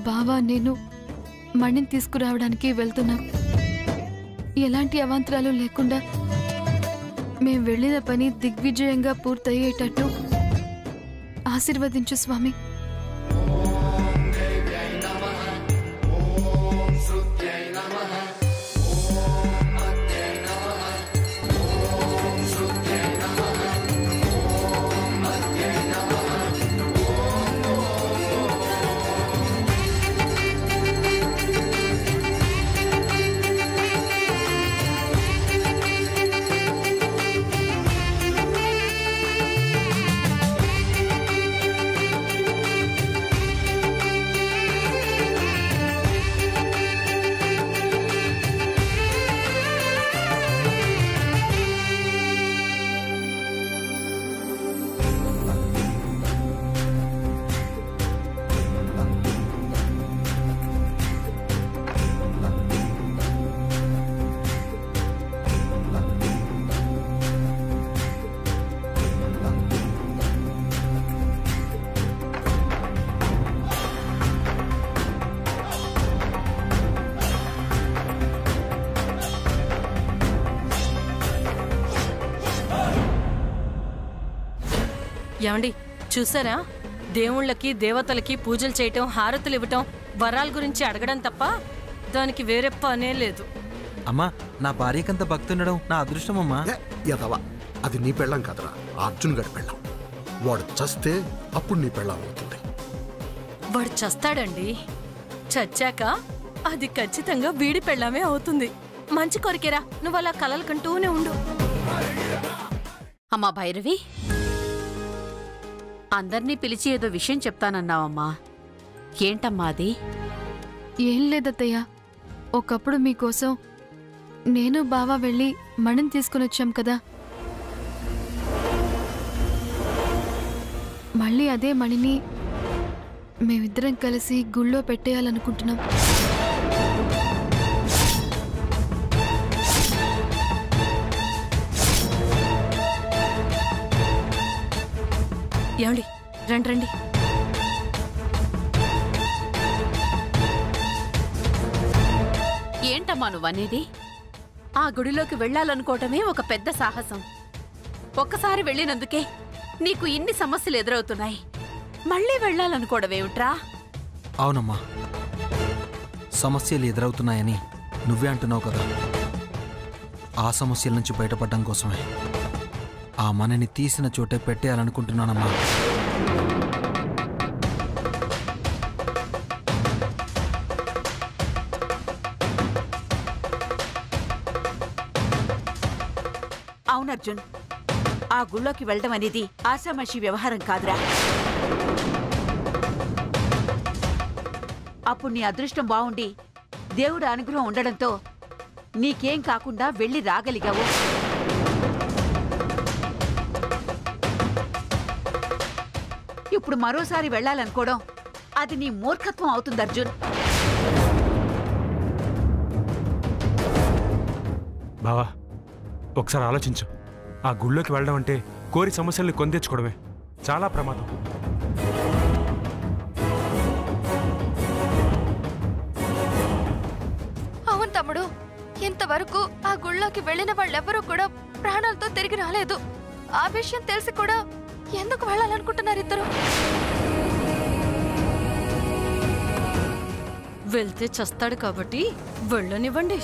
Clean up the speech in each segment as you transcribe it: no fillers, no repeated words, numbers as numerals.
బావ నేను మణిని తీసుకురావడానికి వెళ్తున్నాం. ఎలాంటి అవాంతరాలు లేకుండా మేం వెళ్ళిన పని దిగ్విజయంగా పూర్తయ్యేటట్టు ఆశీర్వదించు స్వామి. ఏమండి చూసారా, దేవుళ్ళకి దేవతలకి పూజలు చేయటం, హారతులు ఇవ్వటం, వరాల గురించి అడగడం తప్ప దానికి వేరే పనే లేదు. అమ్మా, నా భార్యకంత భక్తి ఉండడం నా అదృష్టం అమ్మా. యదవా, అది నీ పెళ్ళం కాదురా, అర్జున్ గడి పెళ్ళం. వాడు చస్తే అప్పుడు నీ పెళ్ళం అవుతుంది. వాడు చస్తాడండి. చచ్చాక అది ఖచ్చితంగా వీడి పెళ్ళామే అవుతుంది. మంచి కోరికేరా, నువ్వు అలా కలలు కంటూనే ఉండు. అమ్మా భైరవి, అందర్నీ పిలిచి ఏదో విషయం చెప్తానన్నావమ్మా. ఏంటమ్మా అది? ఏం లేదత్తయ్య, ఒకప్పుడు మీకోసం నేను బావ వెళ్ళి మణిని తీసుకుని వచ్చాం కదా, మళ్ళీ అదే మణిని మేమిద్దరం కలిసి గుళ్ళో పెట్టేయాలనుకుంటున్నాం. ఏమండి రండి రండి. ఏంటమ్మా నువ్వనేది? ఆ గుడిలోకి వెళ్ళాలనుకోవటమే ఒక పెద్ద సాహసం. ఒక్కసారి వెళ్ళినందుకే నీకు ఇన్ని సమస్యలు ఎదురవుతున్నాయి. మళ్ళీ వెళ్ళాలనుకోవడమేమిట్రా? అవునమ్మా, సమస్యలు ఎదురవుతున్నాయని నువ్వే అంటున్నావు కదా. ఆ సమస్యల నుంచి బయటపడడం కోసమే ఆ మనని తీసిన చోటే పెట్టేయాలనుకుంటున్నానమ్మా. అవునర్జున్, ఆ గుళ్ళోకి వెళ్ళడం అనేది ఆషామాషి వ్యవహారం కాదురా. అప్పుడు నీ అదృష్టం బావుండి దేవుడు అనుగ్రహం ఉండడంతో నీకేం కాకుండా వెళ్ళి రాగలిగావు. ఇప్పుడు మరోసారి వెళ్ళాలనుకోవడం అది నీ మూర్ఖత్వం అవుతుంది అర్జున్. బావా, ఒకసారి ఆలోచించు. ఆ గుళ్ళోకి వెళ్ళడం అంటే కోరి సమస్యల్ని కొందెచ్చుకోవడమే. చాలా ప్రమాదం. అవును తమ్ముడు, ఇంతవరకు ఆ గుళ్ళోకి వెళ్ళిన వాళ్ళెవరూ కూడా ప్రాణాలతో తిరిగి రాలేదు. ఆ విషయం తెలిసి కూడా ఎందుకు వెళ్ళాలనుకుంటున్నారు ఇద్దరు? వెళ్తే చస్తాడు కాబట్టి వెళ్ళనివ్వండి.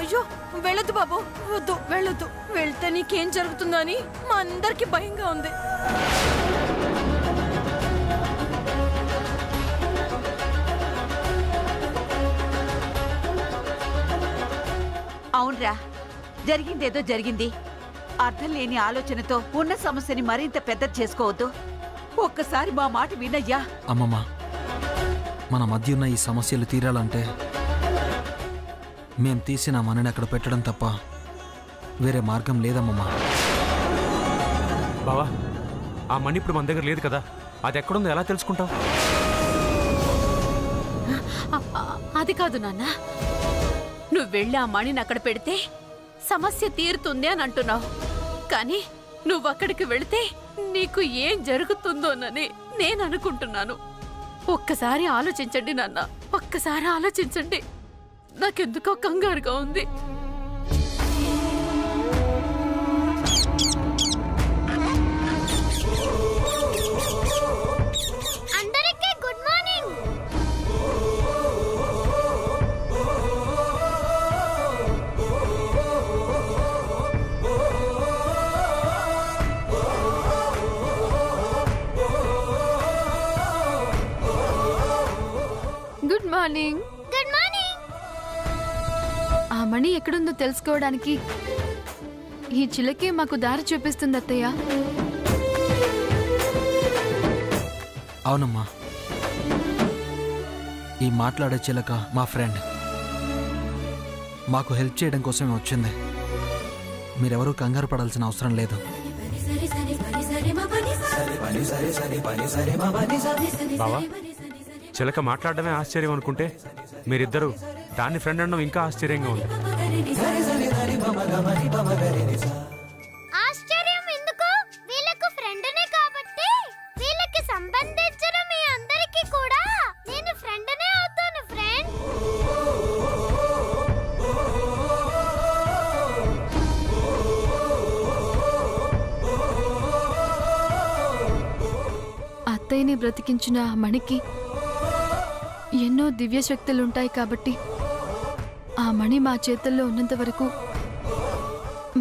అయ్యో వెళ్ళొద్దు బాబు, వద్దు, వెళ్ళొద్దు. వెళ్తే నీకేం జరుగుతుందో అని మా అందరికి భయంగా ఉంది. అవునరా, జరిగిందేదో జరిగింది. అర్థం లేని ఆలోచనతో ఉన్న సమస్యని మరింత పెద్దది చేసుకోవద్దు. ఒక్కసారి మా మాట వినయ్యా. అమ్మమ్మ, మన మధ్య ఉన్న ఈ సమస్యలు తీరాలంటే మేం తీసిన మనని అక్కడ పెట్టడం తప్ప వేరే మార్గం లేదమ్మమ్మా. బావా, ఆ మనీ ఇప్పుడు మన దగ్గర లేదు కదా, అది ఎక్కడుందో ఎలా తెలుసుకుంటాం? అది కాదు నాన్న, నువ్వు వెళ్ళి ఆ మణిని అక్కడ పెడితే సమస్య తీరుతుంది అని అంటున్నావు. కానీ నువ్వు అక్కడికి వెళితే నీకు ఏం జరుగుతుందోనని నేను అనుకుంటున్నాను. ఒక్కసారి ఆలోచించండి నాన్న, ఒక్కసారి ఆలోచించండి. నాకెందుకో కంగారుగా ఉంది. అందరికీ good morning. Good morning. Good morning. ఆ మణి ఎక్కడుందో తెలుసుకోవడానికి ఈ చిలకే మాకు దారి చూపిస్తుంది అత్తయ్య. అవునమ్మా, ఈ మాట్లాడే చిలక మా ఫ్రెండ్. మాకు హెల్ప్ చేయడం కోసమే వచ్చింది. మీరెవరూ కంగారు పడాల్సిన అవసరం లేదు. బావా, చిలక మాట్లాడడమే ఆశ్చర్యం అనుకుంటే మీరిద్దరూ దాన్ని ఫ్రెండ్ అనడం ఇంకా ఆశ్చర్యంగా ఉంది. ఆశ్చర్యం ఎందుకు? వీళ్ళకు ఫ్రెండ్నే కాబట్టి వీళ్ళకి సంబంధించిన మీ అందరికీ కూడా నేను ఫ్రెండ్నే అవుతాను. ఫ్రెండ్ అత్తయ్యని బ్రతికించిన ఆ మణికి ఎన్నో దివ్య శక్తులుంటాయి కాబట్టి ఆ మణి మా చేతుల్లో ఉన్నంత వరకు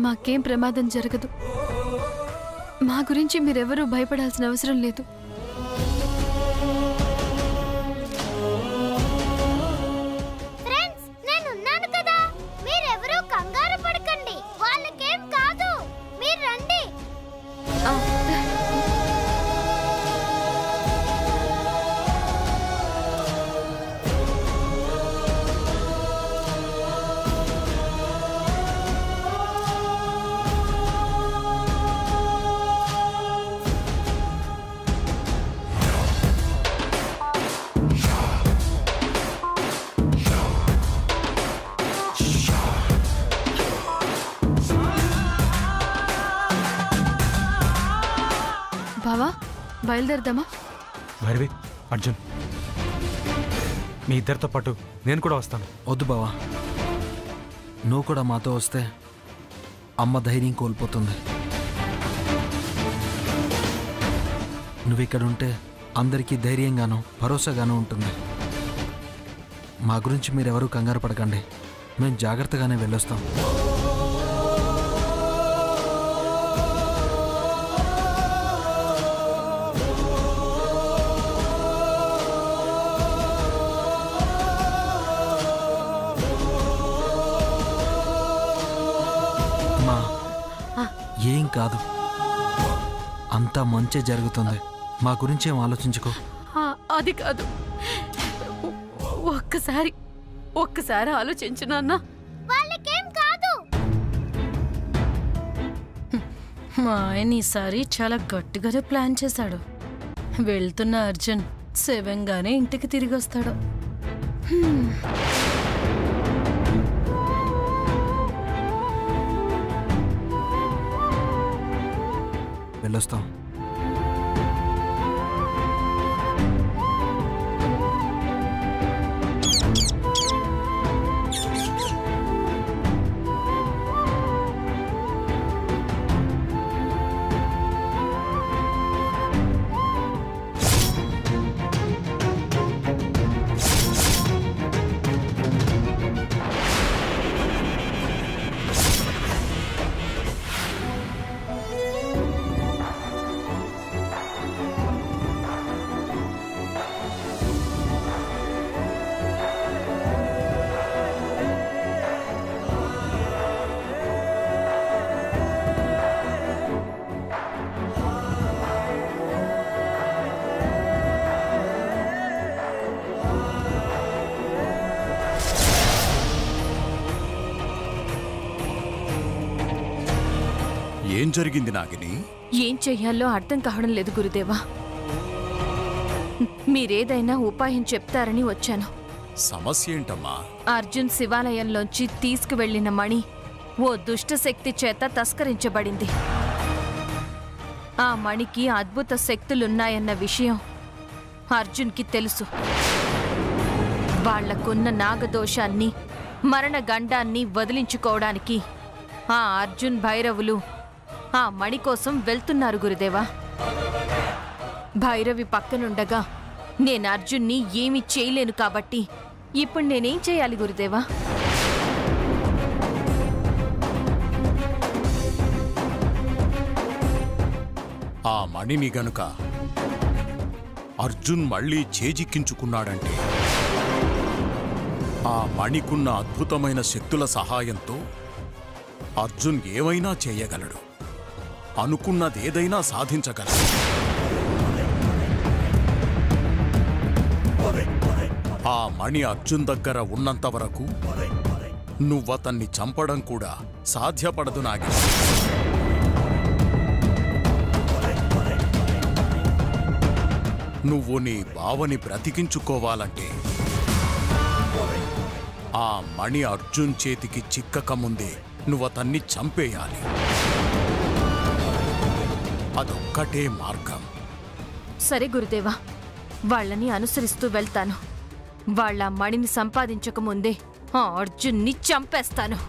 మాకేం ప్రమాదం జరగదు. మా గురించి మీరెవరూ భయపడాల్సిన అవసరం లేదు. ఫ్రెండ్స్, నేనున్నాను కదా, మీరెవరూ కంగారు పడకండి. వాళ్ళకేం కాదు. మీరు రండి. బావా, బయలుదేరదామా? భైరవి, అర్జున్, మీ ఇద్దరితో పాటు నేను కూడా వస్తాను. వద్దు బావా, నువ్వు కూడా మాతో వస్తే అమ్మ ధైర్యం కోల్పోతుంది. నువ్విక్కడుంటే అందరికీ ధైర్యంగానూ భరోసాగానూ ఉంటుంది. మా గురించి మీరెవరూ కంగారు పడకండి. మేము జాగ్రత్తగానే వెళ్ళొస్తాం. ఏం కాదు, అంతా మంచి జరుగుతుంది. మా గురించి ఏం ఆలోచించుకో. అది కాదు, ఒక్కసారి ఆలోచించు నాన్న. వాళ్ళకేం కాదు. మా ఆయన ఈసారి చాలా గట్టిగానే ప్లాన్ చేశాడు. వెళ్తున్న అర్జున్ 7 గానే ఇంటికి తిరిగి వస్తాడు. వెళ్ళొస్తాం. ఏం జరిగింది నాగిని? ఏం చెయ్యాలో అర్థం కావడం లేదు గురుదేవా. మీరేదైనా ఉపాయం చెప్తారని వచ్చాను. సమస్య ఏంటమ్మా? అర్జున్ శివాలయంలోంచి తీసుకువెళ్లిన మణి ఓ దుష్టశక్తి చేత తస్కరించబడింది. ఆ మణికి అద్భుత శక్తులున్నాయన్న విషయం అర్జున్కి తెలుసు. వాళ్లకున్న నాగదోషాన్ని, మరణగండాన్ని వదిలించుకోవడానికి ఆ అర్జున్ భైరవులు ఆ మణి కోసం వెళ్తున్నారు గురుదేవా. భైరవి పక్కనుండగా నేను అర్జున్ని ఏమీ చేయలేను కాబట్టి ఇప్పుడు నేనేం చేయాలి గురుదేవా? ఆ మణిని గనుక అర్జున్ మళ్ళీ చేజిక్కించుకున్నాడంటే ఆ మణికున్న అద్భుతమైన శక్తుల సహాయంతో అర్జున్ ఏమైనా చేయగలడు, అనుకున్నదేదైనా సాధించగలడు. ఆ మణి అర్జున్ దగ్గర ఉన్నంత వరకు నువ్వతన్ని చంపడం కూడా సాధ్యపడదు నాగి. నువ్వు నీ బావని బ్రతికించుకోవాలంటే ఆ మణి అర్జున్ చేతికి చిక్కకముందే నువ్వతన్ని చంపేయాలి. అదొక్కటే మార్గం. సరే గురుదేవా, వాళ్ళని అనుసరిస్తూ వెళ్తాను. వాళ్ళ మణిని సంపాదించకముందే ఆ అర్జున్ని చంపేస్తాను.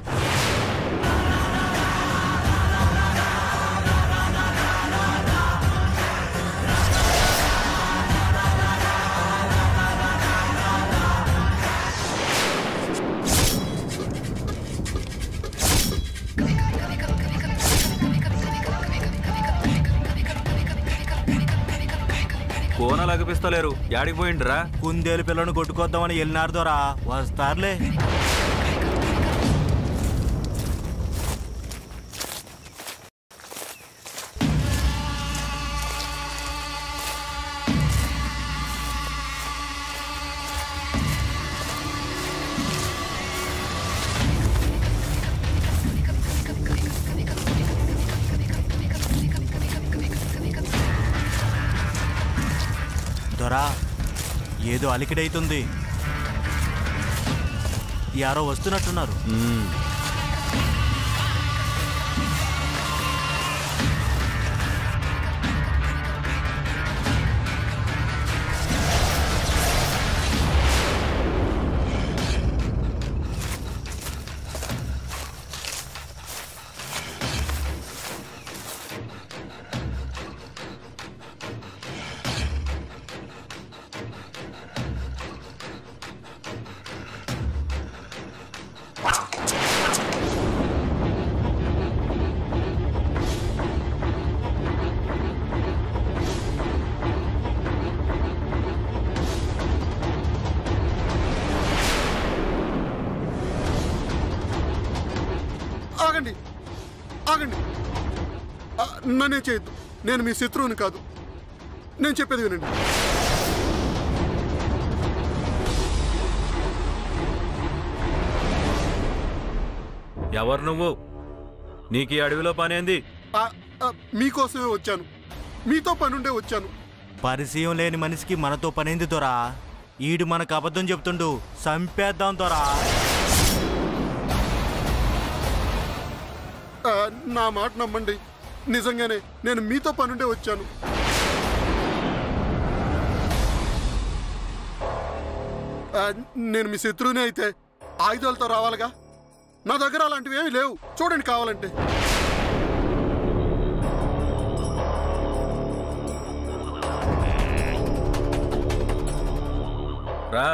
కోన లగిపిస్తలేరు, యాడికి పోయిండ్రా? కుందేలు పిల్లను కొట్టుకొద్దామని వెళ్ళినారు దొరా, వస్తారులే. దొరా, ఏదో అలికిడైతుంది. యారో వస్తున్నట్టున్నారు. ఆగండి, ఆగండి, నన్నే చేయొద్దు. నేను మీ శత్రువుని కాదు. నేను చెప్పేది వినండి. ఎవరు నువ్వు? నీకు ఈ అడవిలో పనేంది? మీకోసమే వచ్చాను. మీతో పనుండే వచ్చాను. పరిచయం లేని మనిషికి మనతో పనేంది దొరా? ఈడు మనకు అబద్ధం చెప్తుండు, చంపేద్దాం దొరా. నా మాట నమ్మండి, నిజంగానే నేను మీతో పనుండే వచ్చాను. నేను మీ శత్రువునే అయితే ఆయుధాలతో రావాలిగా. నా దగ్గర అలాంటివి ఏమీ లేవు. చూడండి కావాలంటే. రా.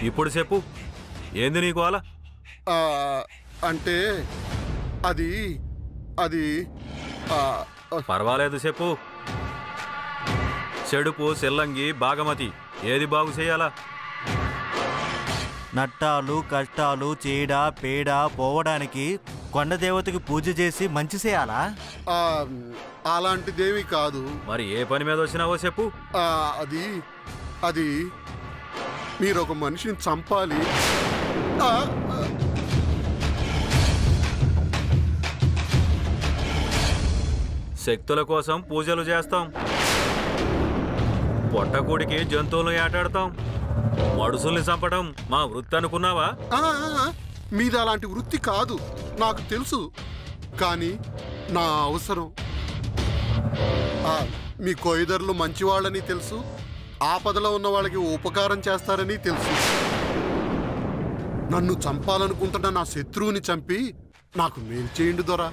ఇప్పుడు చెప్పు, ఏంది నీకు అలా? అంటే అది అది పర్వాలేదు చెప్పు. చెడుపు, సెల్లంగి, బాగమతి ఏది బాగు చేయాలా? నట్టాలు కష్టాలు చీడ పేడ పోవడానికి కొండదేవతకి పూజ చేసి మంచి చేయాలా? అలాంటిదేమీ కాదు. మరి ఏ పని మీద వచ్చినావో చెప్పు. అది అది మీరు ఒక మనిషిని చంపాలి. శక్తుల కోసం పూజలు చేస్తాం, పొట్టకూడికి జంతువులను ఏటాడతాం, మడుసుల్ని చంపడం మా వృత్తి అనుకున్నావా? మీది అలాంటి వృత్తి కాదు నాకు తెలుసు, కానీ నా అవసరం. మీ కోయిదర్లు మంచివాళ్ళని తెలుసు, ఆపదలో ఉన్న వాళ్ళకి ఉపకారం చేస్తారని తెలుసు. నన్ను చంపాలనుకుంటున్న నా శత్రువుని చంపి నాకు మేలు చేయండి దొరా.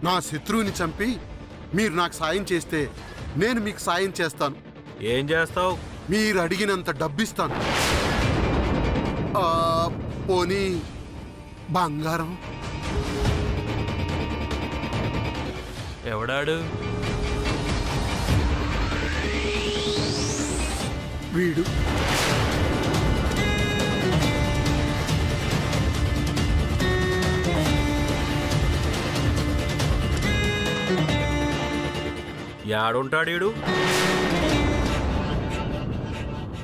నా శత్రువుని చంపి మీరు నాకు సాయం చేస్తే నేను మీకు సాయం చేస్తాను. ఏం చేస్తావు? మీరు అడిగినంత డబ్బిస్తాను. పోనీ బంగారం. ఎవడాడు? వీడు. యాడుంటాడీడు?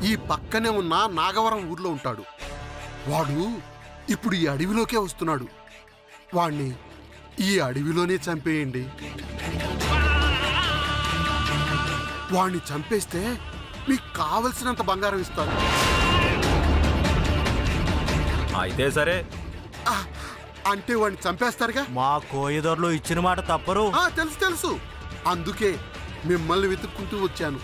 ఈ పక్కనే ఉన్న నాగవరం ఊర్లో ఉంటాడు. వాడు ఇప్పుడు ఈ అడవిలోకే వస్తున్నాడు. వాణ్ణి ఈ అడవిలోనే చంపేయండి. వాణ్ణి చంపేస్తే మీకు కావలసినంత బంగారం ఇస్తాను. అయితే సరే. అంటే వాడిని చంపేస్తారుగా? మా కోయిదర్లు ఇచ్చిన మాట తప్పరు. తెలుసు తెలుసు, అందుకే మిమ్మల్ని వెతుక్కుంటూ వచ్చాను.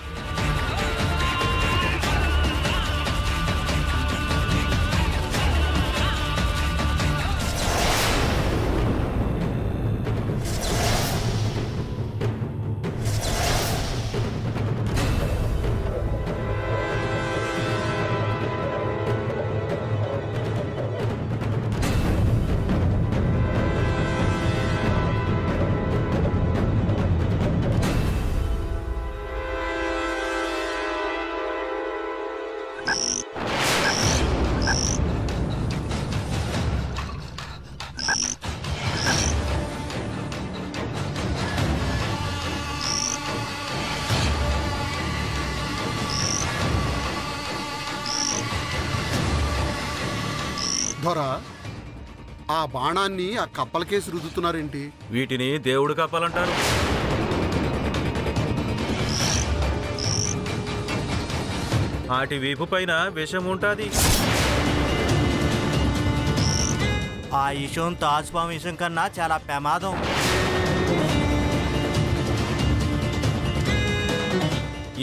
దొరా, ఆ బాణాన్ని ఆ కప్పలకేసి రుద్దుతున్నారేంటి? వీటిని దేవుడు కప్పాలంటారు. వాటి వీపు పైన విషం ఉంటాది. ఆ విషయం తాజ్పాం విషయం కన్నా చాలా ప్రమాదం.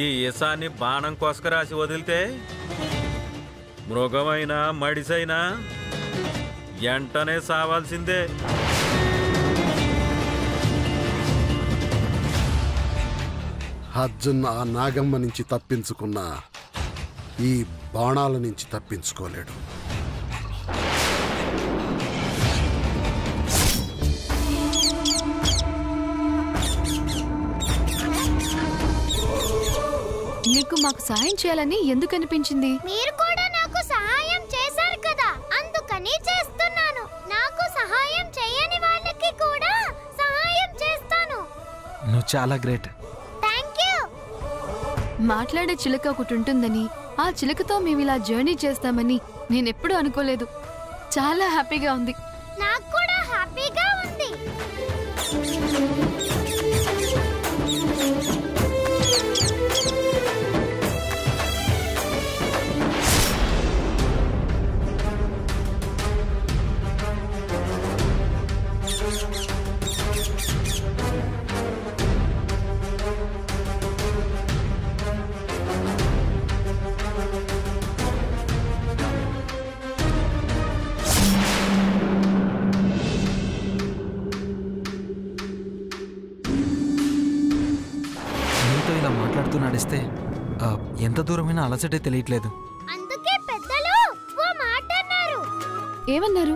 ఈ ఇసాన్ని బాణం కొసకరాసి వదిలితే మృగమైనా మడిసైనా వెంటనే సావాల్సిందే. అర్జున్ ఆ నాగమ్మ నుంచి తప్పించుకున్న ఈ బాణాల నుంచి తప్పించుకోలేడు. నీకు మాకు సాయం చేయాలని ఎందుకు అనిపించింది? మీరు కూడా నాకు సహాయం చేశారు కదా, అందుకని చేస్తున్నాను. నాకు సహాయం చేయని వాళ్ళకి కూడా సహాయం చేస్తాను. నువ్వు చాలా గ్రేట్. థాంక్యూ. మాట్లాడే చిలుక ఒకటి ఉంటుందని, ఆ చిలుకతో మేము ఇలా జర్నీ చేస్తామని నేనెప్పుడూ అనుకోలేదు. చాలా హ్యాపీగా ఉంది. నాకు కూడా హ్యాపీగా ఉంది. మాట్లాడుతూ నడిస్తే ఎంత దూరమైనా అలసటే తెలియట్లేదు. అందుకే పెద్దలు ఓ మాట అన్నారు. ఏమన్నారు?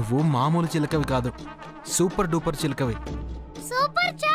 నువ్వు మామూలు చిలకవి కాదు, సూపర్ డూపర్ చిలకవి. Super chop